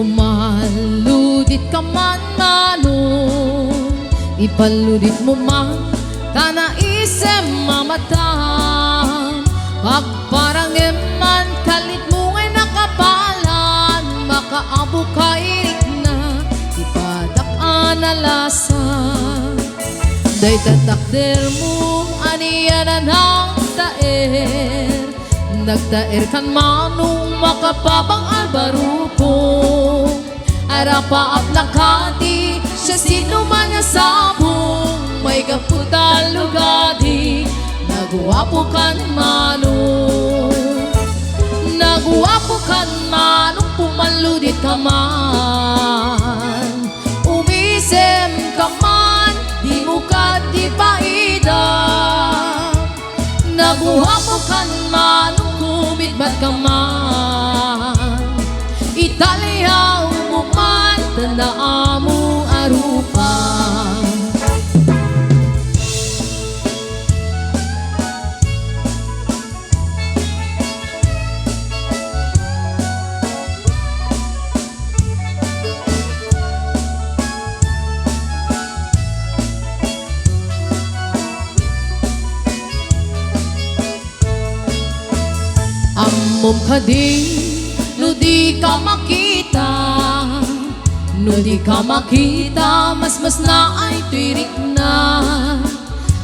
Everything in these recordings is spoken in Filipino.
Pumaludit ka man manong, ipaludit mo man tana isem mamatang. Pagparangem man kalit mo ngay nakapalan, makaabo ka irik na ipadak-an alasan. Day tatakder mo aniyanan ang taer, nagtaer kan manong makapabang albaruko. Arapaap nakati siya sino man nga sabong, may kaputal lugadi naguwapo kan manong. Naguwapo kan manong pumaludit ka man, umisem ka man di mo ka di paida. Naguwapo kan manong kumidbat ka man, Italia mo man tandaan mo arupan. Amom ka di, no di ka makita. No di ka makita, mas na ay tirik na.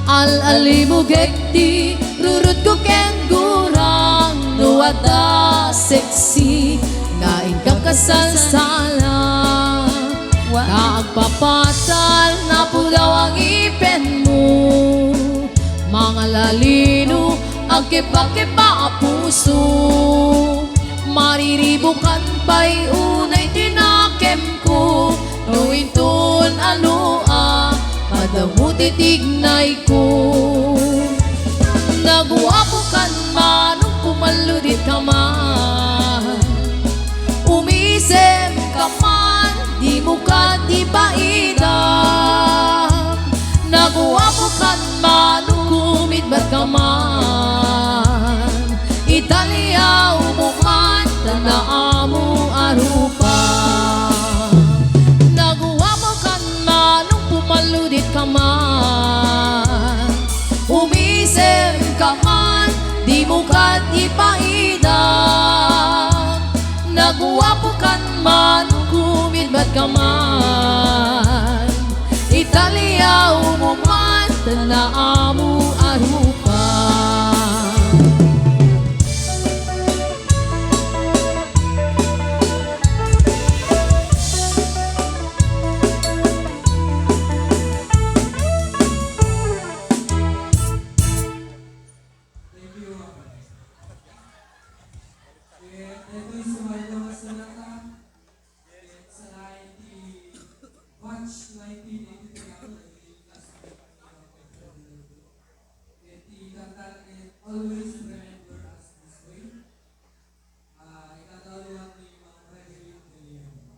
Al-alimu gekti, rurut ko ken gurang. No ada seksi, ngain ka kasalsala. Kaagpapatal na po daw ang ipen mo. Mga lalino, ang kipa-kipa puso. Mariribukan pa'y unay tinakem ko. Nuintun alua, madamuti tignay ko. Naguwapo kan manong pumaludit ka man, umisem ka man di mo ka di paidam. Naguwapo kan manong kumidbat ka man, Italia mo man tandaan mo arupan. Naguwapo kan manong pumaludit ka man, umisem ka man di mo ka di paidam. Naguwapo kan manong kumidbat ka man, Italia mo man tandaan